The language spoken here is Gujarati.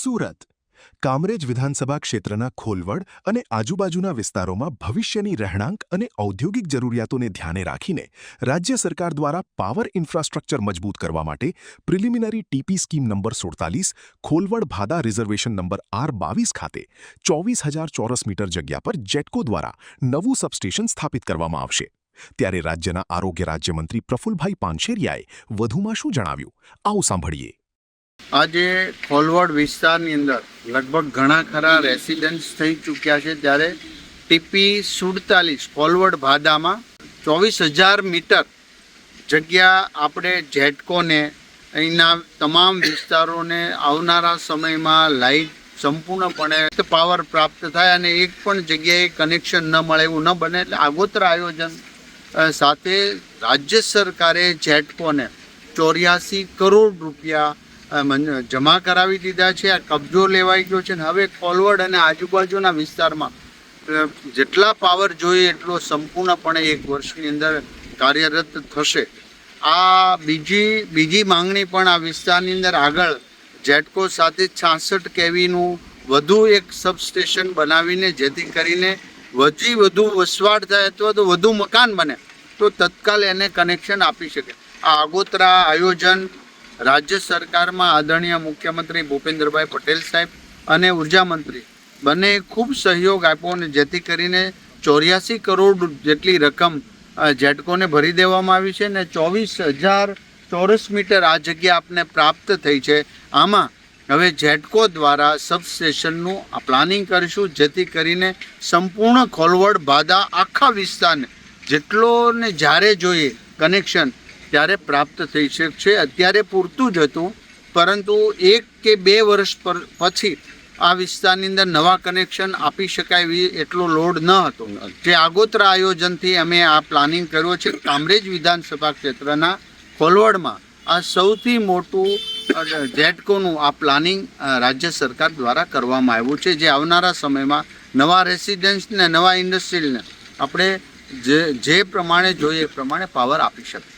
સુરત કામરેજ વિધાનસભા ક્ષેત્રના ખોલવડ અને આજુબાજુના વિસ્તારોમાં ભવિષ્યની રહેણાંક અને ઔદ્યોગિક જરૂરિયાતોને ધ્યાને રાખીને રાજ્ય સરકાર દ્વારા પાવર ઇન્ફ્રાસ્ટ્રક્ચર મજબૂત કરવા માટે preliminary TP scheme number 47 Kholvad Bhada reservation number R22 ખાતે 24,000 ચોરસ મીટર જગ્યા પર જેટકો દ્વારા નવું સબસ્ટેશન સ્થાપિત કરવામાં આવશે। ત્યારે રાજ્યના આરોગ્ય રાજ્યમંત્રી પ્રફુલભાઈ પાનશેરિયાએ વધુમાં શું જણાવ્યું, આવો સાંભળીએ। આજે ખોલવડ વિસ્તારની અંદર લગભગ ઘણા ખરા રેસિડન્ટ્સ થઈ ચૂક્યા છે, ત્યારે ટીપી 47 ખોલવડ ભાદામાં 24,000 મીટર જગ્યા આપણે જેટકોને અહીંના તમામ વિસ્તારોને આવનારા સમયમાં લાઇટ સંપૂર્ણપણે પાવર પ્રાપ્ત થાય અને એક પણ જગ્યાએ કનેક્શન ન મળે એવું ન બને, એટલે આગોતરા આયોજન સાથે રાજ્ય સરકારે જેટકોને 84 કરોડ રૂપિયા જમા કરાવી દીધા છે। આ કબજો લેવાઈ ગયો છે અને હવે ખોલવડ અને આજુબાજુના વિસ્તારમાં જેટલા પાવર જોઈએ એટલો સંપૂર્ણપણે એક વર્ષની અંદર કાર્યરત થશે। આ બીજી માંગણી પણ આ વિસ્તારની અંદર આગળ જેટકો સાથે 66 કેવીનું વધુ એક સબસ્ટેશન બનાવીને, જેથી કરીને વધુ વસવાટ થાય અથવા તો વધુ મકાન બને તો તત્કાલ એને કનેક્શન આપી શકે। આ આગોતરા આયોજન રાજ્ય સરકારમાં આદરણીય મુખ્યમંત્રી ભૂપેન્દ્રભાઈ પટેલ સાહેબ અને ઉર્જા મંત્રી બંને ખૂબ સહયોગ આપ્યો અને જેથી કરીને 84 કરોડ જેટલી રકમ જેટકોને ભરી દેવામાં આવી છે અને 24,000 ચોરસ મીટર આ જગ્યા આપને પ્રાપ્ત થઈ છે। આમાં હવે જેટકો દ્વારા સબસ્ટેશનનું પ્લાનિંગ કરીશું, જેથી કરીને સંપૂર્ણ ખોલવડ ભાદા આખા વિસ્તારને જેટલો ને જ્યારે જોઈએ કનેક્શન ત્યારે પ્રાપ્ત થઈ શકશે। અત્યારે પૂરતું જ હતું, પરંતુ 1 કે 2 વર્ષ પછી આ વિસ્તારની અંદર નવા કનેક્શન આપી શકાય એટલો લોડ ન હતો, જે આગોતરા આયોજનથી અમે આ પ્લાનિંગ કર્યો છે। કામરેજ વિધાનસભા ક્ષેત્રના ખોલવડમાં આ સૌથી મોટું જેટકોનું આ પ્લાનિંગ રાજ્ય સરકાર દ્વારા કરવામાં આવ્યું છે, જે આવનારા સમયમાં નવા રેસિડેન્સને નવા ઇન્ડસ્ટ્રીને આપણે જે પ્રમાણે જોઈએ એ પ્રમાણે પાવર આપી શકીએ।